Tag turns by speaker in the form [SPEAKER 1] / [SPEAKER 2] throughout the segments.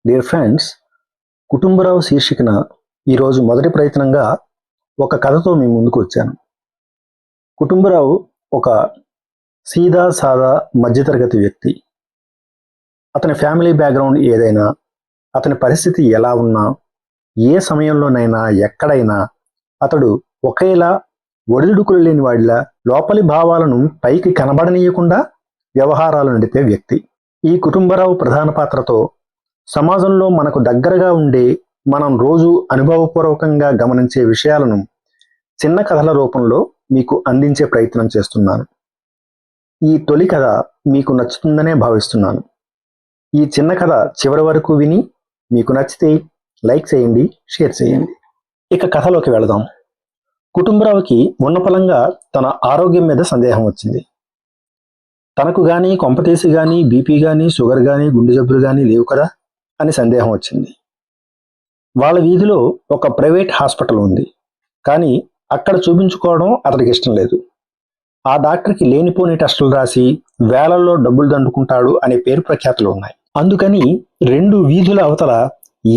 [SPEAKER 1] Dear friends, Kutumbarao శీర్షికన ఈరోజు మొదటి ప్రయత్నంగా ఒక కథతో మీ ముందుకు వచ్చాను. కుటుంబరావు ఒక సీదా సాదా మధ్యతరగతి వ్యక్తి. అతని ఫ్యామిలీ బ్యాక్గ్రౌండ్ ఏదైనా, అతని పరిస్థితి ఎలా ఉన్నా, ఏ సమయంలోనైనా ఎక్కడైనా అతడు ఒకేలా ఒడిదుడుకులు లేని వాడిలా లోపలి భావాలను పైకి కనబడనీయకుండా వ్యవహారాలు నడిపే వ్యక్తి. ఈ కుటుంబరావు ప్రధాన పాత్రతో సమాజంలో మనకు దగ్గరగా ఉండే, మనం రోజు అనుభవపూర్వకంగా గమనించే విషయాలను చిన్న కథల రూపంలో మీకు అందించే ప్రయత్నం చేస్తున్నాను. ఈ తొలి కథ మీకు నచ్చుతుందనే భావిస్తున్నాను. ఈ చిన్న కథ చివరి వరకు విని మీకు నచ్చితే లైక్ చేయండి, షేర్ చేయండి. ఇక కథలోకి వెళదాం. కుటుంబరావుకి ఉన్నపలంగా తన ఆరోగ్యం మీద సందేహం వచ్చింది. తనకు కానీ కొంపతీసి కానీ బీపీ కానీ షుగర్ కానీ గుండె జబ్బులు కానీ లేవు కదా అని సందేహం వచ్చింది. వాళ్ళ వీధిలో ఒక ప్రైవేట్ హాస్పిటల్ ఉంది, కానీ అక్కడ చూపించుకోవడం అతడికి ఇష్టం లేదు. ఆ డాక్టర్కి లేనిపోని టెస్టులు రాసి వేలల్లో డబ్బులు దండుకుంటాడు అనే పేరు ప్రఖ్యాతులు ఉన్నాయి. అందుకని 2 వీధుల అవతల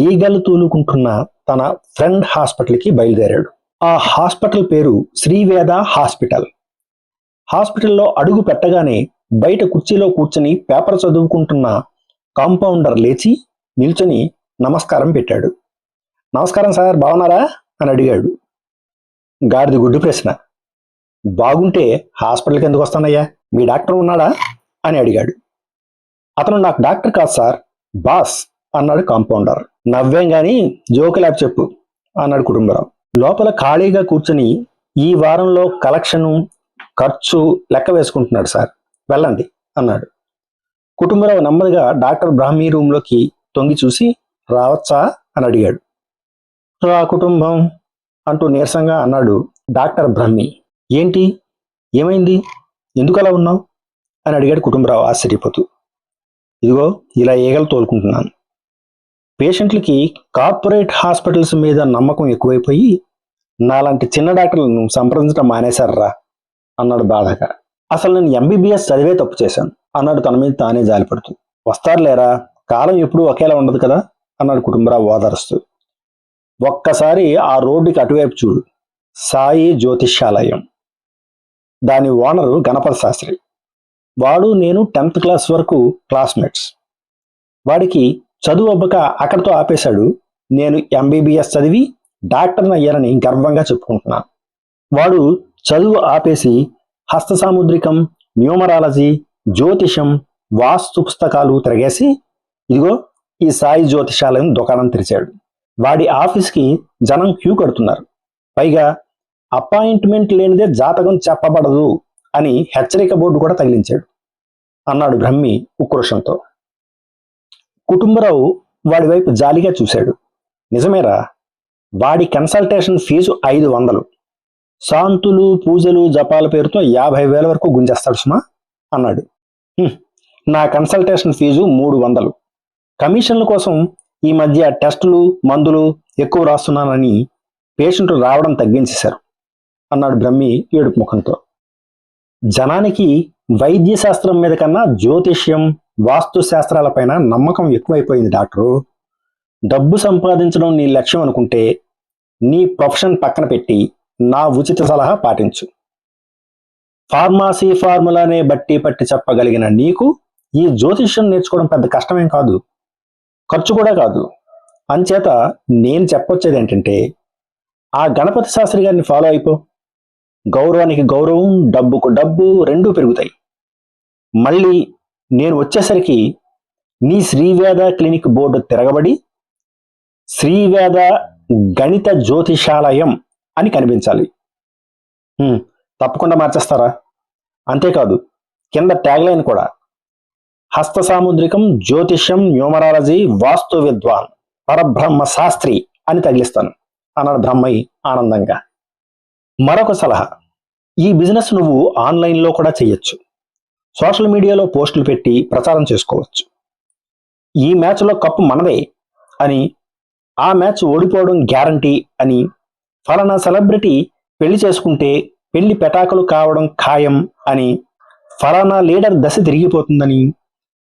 [SPEAKER 1] ఈగలు తూలుకుంటున్న తన ఫ్రెండ్ హాస్పిటల్కి బయలుదేరాడు. ఆ హాస్పిటల్ పేరు శ్రీవేద హాస్పిటల్. హాస్పిటల్లో అడుగు పెట్టగానే బయట కుర్చీలో కూర్చొని పేపర్ చదువుకుంటున్న కాంపౌండర్ లేచి నిల్చొని నమస్కారం పెట్టాడు. నమస్కారం సార్, బాగున్నారా అని అడిగాడు. గాడిది గుడ్డు ప్రశ్న. బాగుంటే హాస్పిటల్కి ఎందుకు వస్తానయ్యా, మీ డాక్టర్ ఉన్నాడా అని అడిగాడు. అతను నాకు డాక్టర్ కాదు సార్, బాస్ అన్నాడు కాంపౌండర్. నవ్వేం గాని జోకు లేపు చెప్పు అన్నాడు కుటుంబరావు. లోపల ఖాళీగా కూర్చొని ఈ వారంలో కలెక్షను ఖర్చు లెక్క వేసుకుంటున్నాడు సార్, వెళ్ళండి అన్నాడు. కుటుంబరావు నెమ్మదిగా డాక్టర్ బ్రాహ్మీ రూమ్లోకి తొంగి చూసి రావచ్చా అని అడిగాడు. రా కుటుంబం అంటూ నీరసంగా అన్నాడు డాక్టర్ బ్రహ్మి. ఏంటి, ఏమైంది, ఎందుకు అలా ఉన్నావు అని అడిగాడు కుటుంబరావు ఆశ్చర్యపోతూ. ఇదిగో ఇలా ఈగలు తోలుకుంటున్నాను. పేషెంట్లకి కార్పొరేట్ హాస్పిటల్స్ మీద నమ్మకం ఎక్కువైపోయి నాలాంటి చిన్న డాక్టర్లను సంప్రదించడం మానేశారా అన్నాడు బాధగా. అసలు నేను ఎంబీబీఎస్ చదివే తప్పు చేశాను అన్నాడు తన మీద తానే జాలిపడుతూ. వస్తారులేరా, కాలం ఎప్పుడూ ఒకేలా ఉండదు కదా అన్నాడు కుటుంబరావు ఓదారుస్తూ. ఒక్కసారి ఆ రోడ్డుకి అటువైపు చూడు, సాయి జ్యోతిష్యాలయం. దాని ఓనరు గణపతి శాస్త్రి. వాడు నేను 10th క్లాస్ వరకు క్లాస్మేట్స్. వాడికి చదువు అబ్బక అక్కడితో ఆపేశాడు. నేను ఎంబీబీఎస్ చదివి డాక్టర్ని అయ్యానని గర్వంగా చెప్పుకుంటున్నాను. వాడు చదువు ఆపేసి హస్త సాముద్రికం, న్యూమరాలజీ, జ్యోతిషం, వాస్తు పుస్తకాలు తిరగేసి ఇదిగో ఈ సాయి జ్యోతిషాలయం దుకాణం తెరిచాడు. వాడి ఆఫీస్కి జనం క్యూ కడుతున్నారు. పైగా అపాయింట్మెంట్ లేనిదే జాతకం చెప్పబడదు అని హెచ్చరిక బోర్డు కూడా తగిలించాడు అన్నాడు బ్రహ్మి ఉక్రోషంతో. కుటుంబరావు వాడి వైపు జాలిగా చూశాడు. నిజమేరా, వాడి కన్సల్టేషన్ ఫీజు 500. శాంతులు, పూజలు, జపాల పేరుతో 50,000 వరకు గుంజేస్తాడు సుమా అన్నాడు. నా కన్సల్టేషన్ ఫీజు 300. కమిషన్ల కోసం ఈ మధ్య టెస్టులు, మందులు ఎక్కువ రాస్తున్నానని పేషెంట్లు రావడం తగ్గించేశారు అన్నాడు బ్రహ్మి ఏడుపు ముఖంతో. జనానికి వైద్య శాస్త్రం మీద కన్నా జ్యోతిష్యం, వాస్తు శాస్త్రాలపైన నమ్మకం ఎక్కువైపోయింది డాక్టరు. డబ్బు సంపాదించడం నీ లక్ష్యం అనుకుంటే నీ ప్రొఫెషన్ పక్కన పెట్టి నా ఉచిత సలహా పాటించు. ఫార్మసీ ఫార్ములానే బట్టి పట్టి చెప్పగలిగిన నీకు ఈ జ్యోతిష్యం నేర్చుకోవడం పెద్ద కష్టమేం కాదు, ఖర్చు కూడా కాదు. అంచేత నేను చెప్పొచ్చేది ఏంటంటే ఆ గణపతి శాస్త్రి గారిని ఫాలో అయిపో. గౌరవానికి గౌరవం, డబ్బుకు డబ్బు రెండూ పెరుగుతాయి. మళ్ళీ నేను వచ్చేసరికి నీ శ్రీవేద క్లినిక్ బోర్డు తిరగబడి శ్రీవేద గణిత జ్యోతిషాలయం అని కనిపించాలి. తప్పకుండా మార్చేస్తారా? అంతేకాదు, కింద ట్యాగ్లైన్ కూడా హస్త సాముద్రికం, జ్యోతిష్యం, న్యూమరాలజీ, వాస్తు విద్వాన్, పరబ్రహ్మ శాస్త్రి అని తగిలిస్తాను అన్నాడు బ్రహ్మయ్య ఆనందంగా. మరొక సలహా, ఈ బిజినెస్ నువ్వు ఆన్లైన్లో కూడా చేయొచ్చు. సోషల్ మీడియాలో పోస్టులు పెట్టి ప్రచారం చేసుకోవచ్చు. ఈ మ్యాచ్లో కప్పు మనదే అని, ఆ మ్యాచ్ ఓడిపోవడం గ్యారంటీ అని, ఫలానా సెలబ్రిటీ పెళ్లి చేసుకుంటే పెళ్లి పెటాకులు కావడం ఖాయం అని, ఫలానా లీడర్ దశ తిరిగిపోతుందని,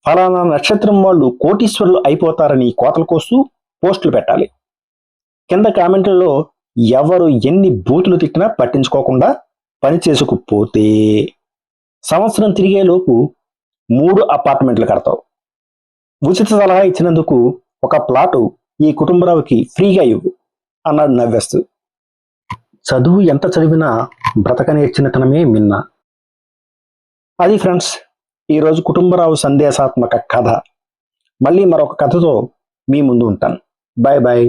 [SPEAKER 1] ఫలానా నక్షత్రం వాళ్ళు కోటీశ్వరులు అయిపోతారని కోతలు కోస్తూ పోస్టులు పెట్టాలి. కింద కామెంట్లలో ఎవరు ఎన్ని బూతులు తిట్టినా పట్టించుకోకుండా పని చేసుకుపోతే సంవత్సరం తిరిగేలోపు 3 అపార్ట్మెంట్లు కడతావు. ఉచిత సలహా ఇచ్చినందుకు ఒక ప్లాటు ఈ కుటుంబరావుకి ఫ్రీగా ఇవ్వు అన్నాడు నవ్వేస్తూ. చదువు ఎంత చదివినా బ్రతకనేర్చినతనమే మిన్న. అది ఫ్రెండ్స్, ఈరోజు కుటుంబరావు సందేశాత్మక కథ. మళ్ళీ మరొక కథతో మీ ముందు ఉంటాను. Bye bye.